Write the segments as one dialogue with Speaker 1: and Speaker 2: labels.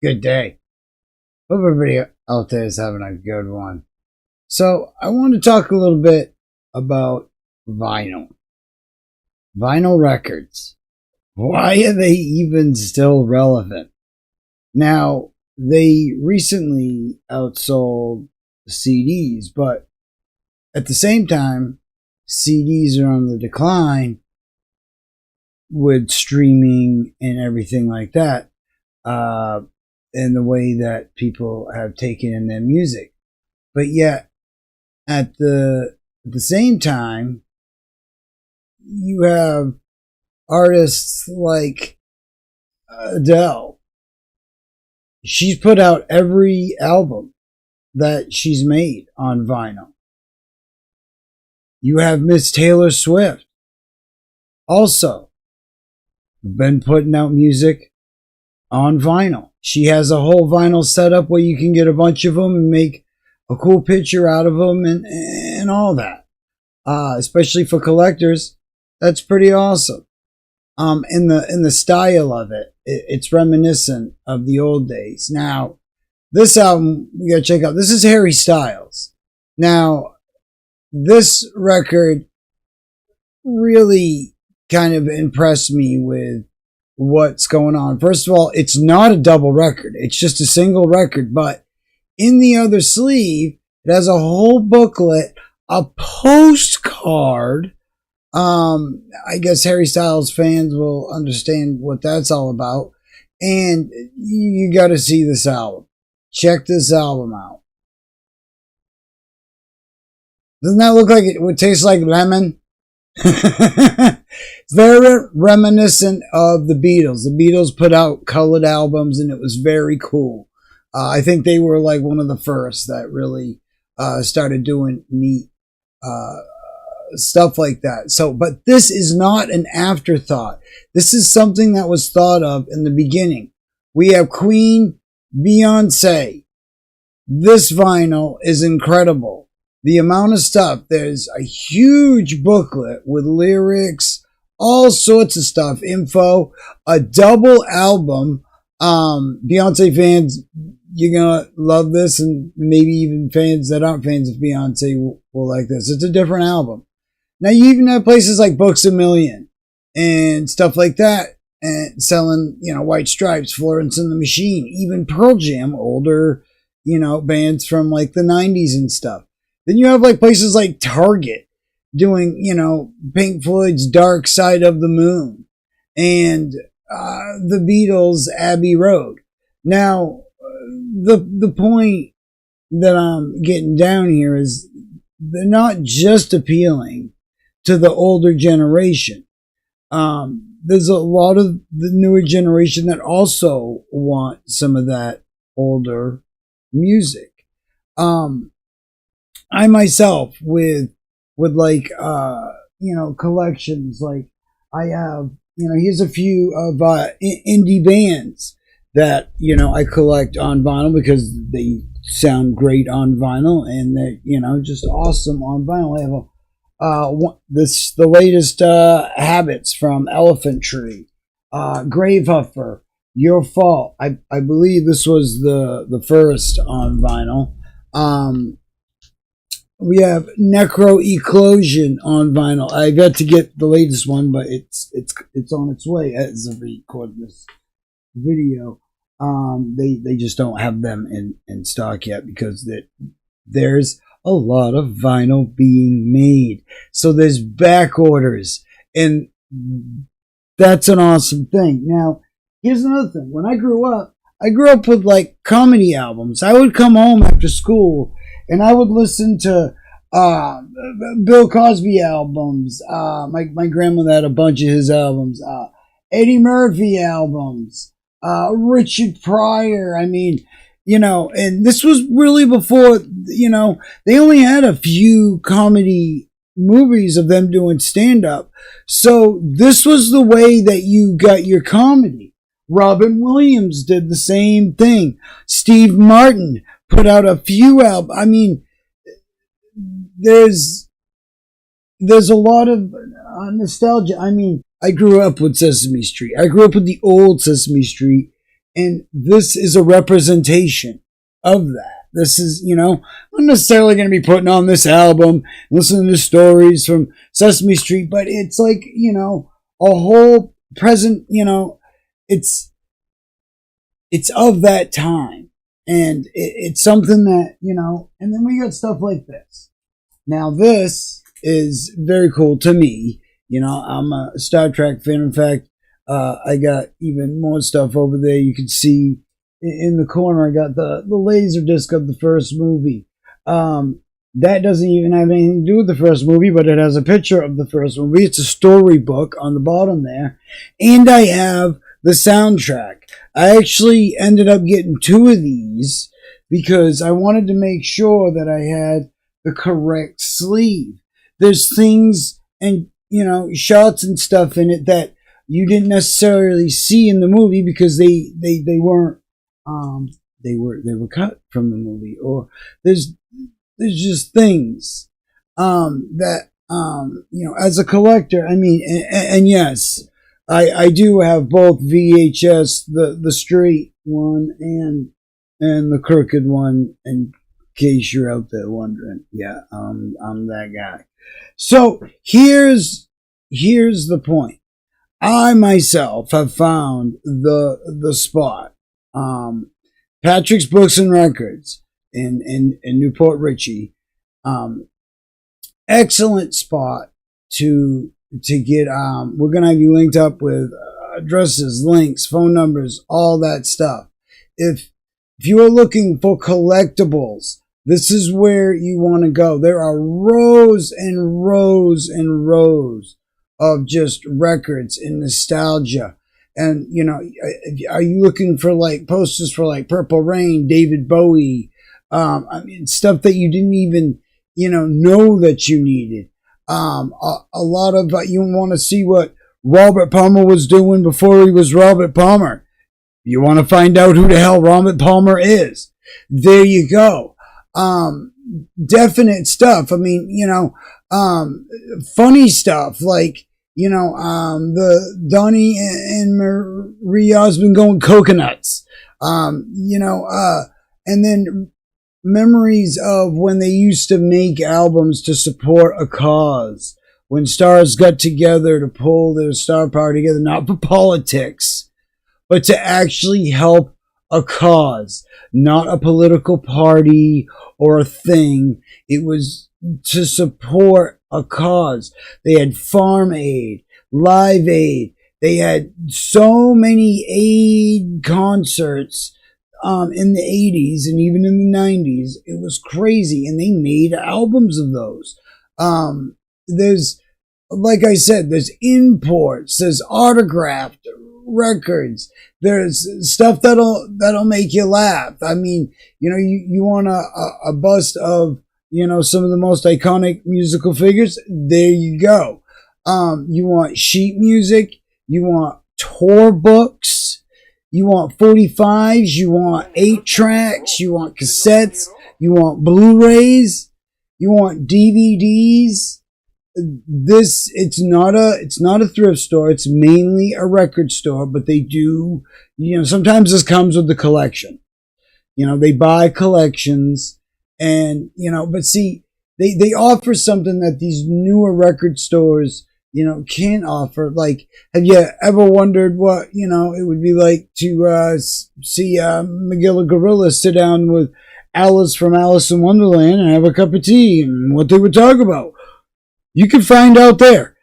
Speaker 1: Good day. Hope everybody out there is having a good one. So, I want to talk a little bit about vinyl. Vinyl records. Why are they even still relevant? Now, they recently outsold CDs, but at the same time, CDs are on the decline with streaming and everything like that. And the way that people have taken in their music. But yet, at the same time, you have artists like Adele. She's put out every album that she's made on vinyl. You have Miss Taylor Swift. Also, been putting out music on vinyl. She has a whole vinyl setup where you can get a bunch of them and make a cool picture out of them and all that. Especially for collectors, that's pretty awesome. In the style of it, it's reminiscent of the old days. Now, this album we gotta check out. This is Harry Styles. Now, this record really kind of impressed me with what's going on. First of all, it's not a double record. It's just a single record, but in the other sleeve, it has a whole booklet, a postcard. I guess Harry Styles fans will understand what that's all about. And you got to see this album. Check this album out. Doesn't that look like it would taste like lemon? It's very reminiscent of the Beatles. The Beatles put out colored albums and it was very cool. I think they were like one of the first that really started doing neat stuff like that. So, but this is not an afterthought. This is something that was thought of in the beginning. We have Queen, Beyonce. This vinyl is incredible. The amount of stuff. There's a huge booklet with lyrics, all sorts of stuff, info, a double album. Beyonce fans, you're gonna love this, and maybe even fans that aren't fans of Beyonce will like this. It's a different album. Now you even have places like Books A Million and stuff like that, and selling, White Stripes, Florence and the Machine, even Pearl Jam, older, bands from like the 90s and stuff. Then you have like places like Target doing, Pink Floyd's Dark Side of the Moon and the Beatles' Abbey Road. Now, the point that I'm getting down here is they're not just appealing to the older generation. There's a lot of the newer generation that also want some of that older music. I myself with like collections, like I have, here's a few of indie bands that I collect on vinyl because they sound great on vinyl and they're just awesome on vinyl. I have the latest Habits from Elephant Tree, Grave Huffer, Your Fault. I believe this was the first on vinyl. We have Necro Eclosion on vinyl. I've got to get the latest one, but it's on its way as of record this video. They just don't have them in stock yet because there's a lot of vinyl being made. So there's back orders, and that's an awesome thing. Now, here's another thing. When I grew up with like comedy albums. I would come home after school and I would listen to Bill Cosby albums. My grandmother had a bunch of his albums. Eddie Murphy albums. Richard Pryor. I mean, and this was really before, they only had a few comedy movies of them doing stand-up. So this was the way that you got your comedy. Robin Williams did the same thing. Steve Martin put out a few albums. I mean, there's a lot of nostalgia. I mean, I grew up with Sesame Street. I grew up with the old Sesame Street And this is a representation of that. This is, I'm not necessarily going to be putting on this album, listening to stories from Sesame Street, but it's like, a whole present, it's of that time. And it's something that, and then we got stuff like this. Now, this is very cool to me. I'm a Star Trek fan. In fact, I got even more stuff over there. You can see in the corner, I got the laser disc of the first movie. That doesn't even have anything to do with the first movie, but it has a picture of the first movie. It's a storybook on the bottom there. And I have the soundtrack. I actually ended up getting 2 of these because I wanted to make sure that I had the correct sleeve. There's things and, shots and stuff in it that you didn't necessarily see in the movie because they weren't, they were cut from the movie, or there's just things, that, as a collector, I mean, and yes, I do have both VHS, the straight one and the crooked one, in case you're out there wondering. Yeah, I'm that guy. So here's the point. I myself have found the spot. Patrick's Books and Records in Newport Richey. Excellent spot to get. We're gonna have you linked up with addresses, links, phone numbers, all that stuff. If you are looking for collectibles, this is where you want to go. There are rows and rows and rows of just records and nostalgia. And, are you looking for like posters for like Purple Rain, David Bowie, stuff that you didn't even, know that you needed. A lot of, you want to see what Robert Palmer was doing before he was Robert Palmer. You want to find out who the hell Robert Palmer is. There you go. Definite stuff. I mean, funny stuff like, the Donnie and Marie Osmond going coconuts, and then memories of when they used to make albums to support a cause, when stars got together to pull their star power together, not for politics, but to actually help a cause, not a political party or a thing. It was to support a cause. They had Farm Aid, Live Aid. They had so many aid concerts in the 80s and even in the 90s. It was crazy, and they made albums of those. There's, like I said, there's imports, there's autographed records, there's stuff that'll make you laugh. I mean, you want a bust of, some of the most iconic musical figures. There you go. You want sheet music, you want tour books, you want 45s, you want 8 tracks, you want cassettes, you want Blu-rays, you want DVDs. It's not a thrift store. It's mainly a record store, but they do, sometimes this comes with the collection. They buy collections, and, but see, they offer something that these newer record stores, can't offer. Like, have you ever wondered what, it would be like to see McGilla Gorilla sit down with Alice from Alice in Wonderland and have a cup of tea and what they would talk about? You can find out there.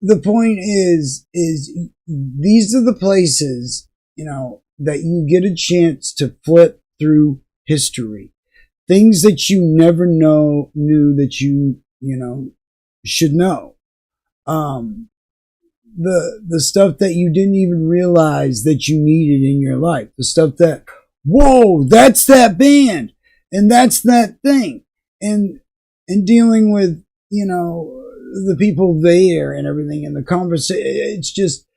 Speaker 1: The point is these are the places, that you get a chance to flip through history. Things that you never knew that you should know. The stuff that you didn't even realize that you needed in your life. The stuff that, whoa, that's that band, and that's that thing. And dealing with, the people there and everything, and the conversation. It's just,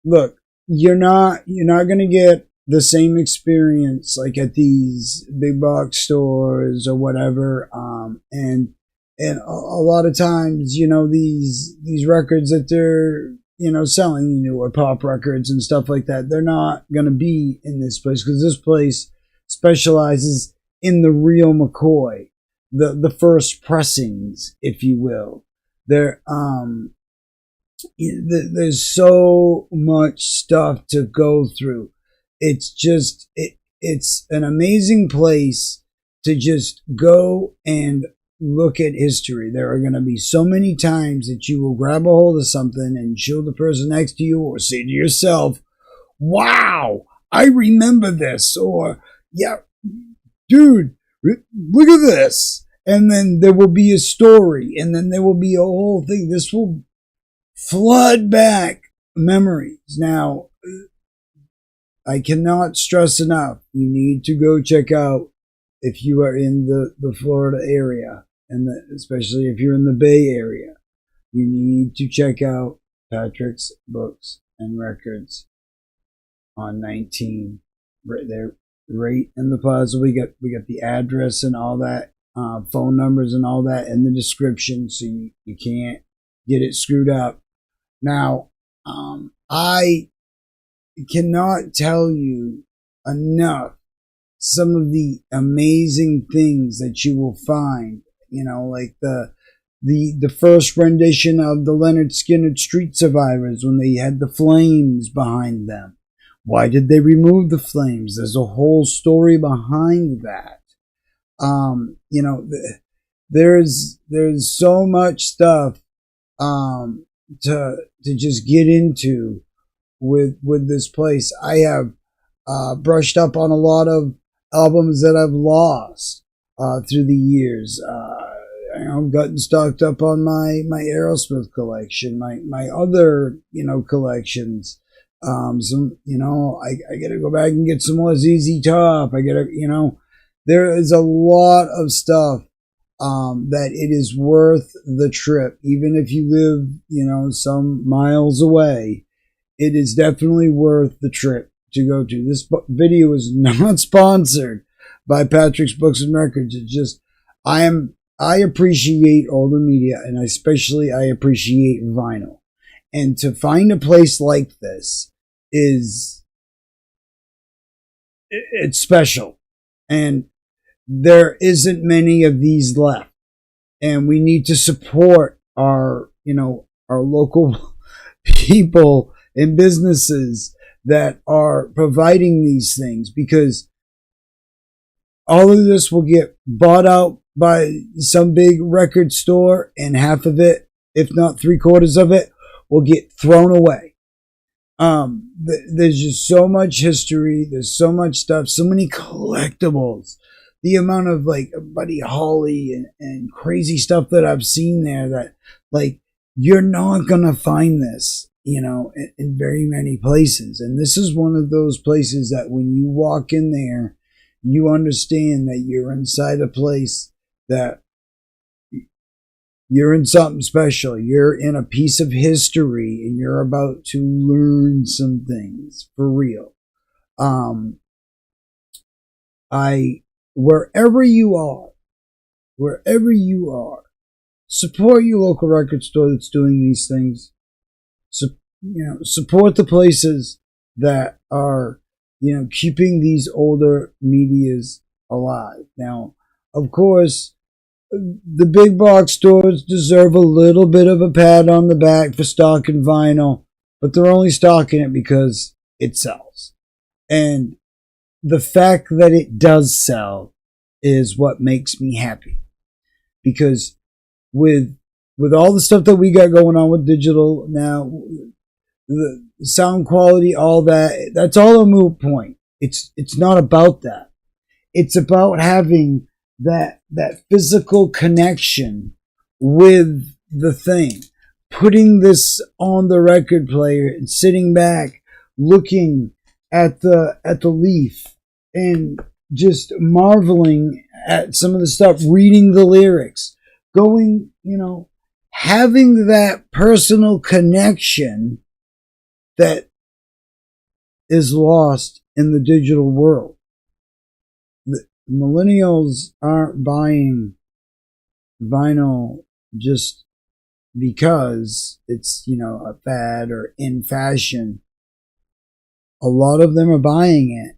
Speaker 1: look, you're not going to get the same experience like at these big box stores or whatever. And a lot of times, these records that they're selling newer pop records and stuff like that. They're not going to be in this place because this place specializes in the real McCoy, the first pressings, if you will. There's so much stuff to go through. It's an amazing place to just go and look at history. There are going to be so many times that you will grab a hold of something and show the person next to you or say to yourself, wow, I remember this, or yeah, dude, look at this. And then there will be a story, and then there will be a whole thing. This will flood back memories. Now, I cannot stress enough, you need to go check out, if you are in the Florida area, and especially if you're in the Bay Area, you need to check out Patrick's Books and Records on 19. Right there, right in the plaza. We got the address and all that, phone numbers and all that in the description, so you can't get it screwed up. Now, I cannot tell you enough some of the amazing things that you will find, like the first rendition of the Leonard Skinner Street Survivors when they had the flames behind them. Why did they remove the flames? There's a whole story behind that. There's so much stuff to just get into with this place. I have brushed up on a lot of albums that I've lost through the years. I've gotten stocked up on my Aerosmith collection, my other collections. I gotta go back and get some more ZZ Top. There is a lot of stuff that it is worth the trip, even if you live some miles away. It is definitely worth the trip to go to. This video is not sponsored by Patrick's Books and Records. It's just I appreciate all the media, and especially I appreciate vinyl. And to find a place like this it's special. And there isn't many of these left. And we need to support our local people and businesses that are providing these things, because all of this will get bought out by some big record store, and half of it, if not 3/4 of it, will get thrown away. There's just so much history. There's so much stuff, so many collectibles. The amount of Buddy Holly and crazy stuff that I've seen there that you're not gonna find this, in very many places. And this is one of those places that when you walk in there, you understand that you're inside a place that you're in something special. You're in a piece of history, and you're about to learn some things for real. Wherever you are, support your local record store that's doing these things. Support the places that are, keeping these older medias alive. Now, of course, the big box stores deserve a little bit of a pat on the back for stocking vinyl, but they're only stocking it because it sells. And the fact that it does sell is what makes me happy. Because with all the stuff that we got going on with digital now, the sound quality, all that's all a moot point. It's not about that. It's about having that physical connection with the thing. Putting this on the record player and sitting back, looking at the leaf and just marveling at some of the stuff, reading the lyrics, going, having that personal connection that is lost in the digital world. The millennials aren't buying vinyl just because it's, a fad or in fashion, a lot of them are buying it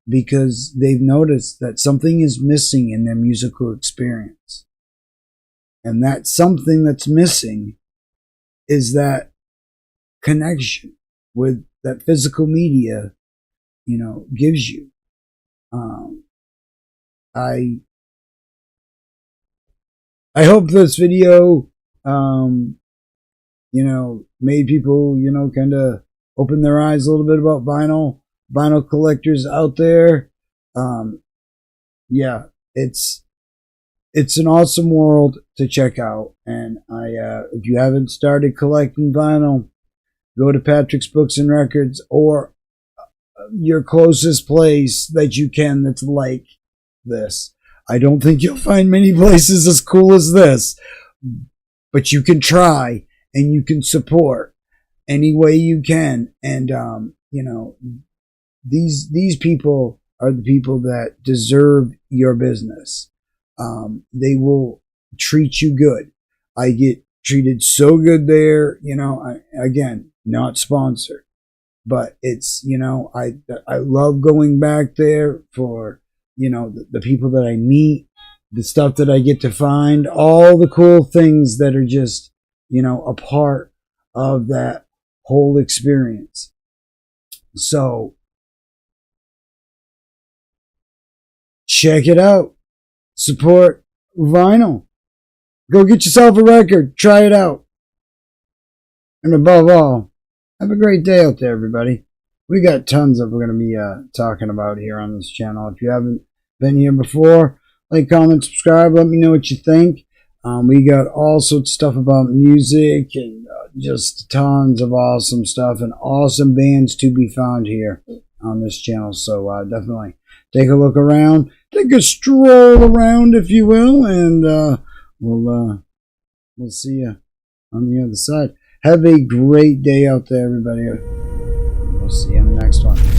Speaker 1: because they've noticed that something is missing in their musical experience. And that something that's missing is that connection with that physical media, gives you. I hope this video, made people, kind of open their eyes a little bit about vinyl collectors out there. Yeah, it's an awesome world to check out. And if you haven't started collecting vinyl, go to Patrick's Books and Records or your closest place that you can that's like this. I don't think you'll find many places as cool as this, but you can try and you can support any way you can. And, these people are the people that deserve your business. They will treat you good. I get treated so good there, again, not sponsored, but it's, I love going back there for, the people that I meet, the stuff that I get to find, all the cool things that are just, a part of that whole experience. So check it out. Support vinyl. Go get yourself a record. Try it out. And above all, have a great day out there, everybody. We got tons that we're going to be talking about here on this channel. If you haven't been here before, like, comment, subscribe. Let me know what you think. We got all sorts of stuff about music and just tons of awesome stuff and awesome bands to be found here on this channel. So definitely take a look around. Take a stroll around, if you will, and we'll see you on the other side. Have a great day out there, everybody. We'll see you in the next one.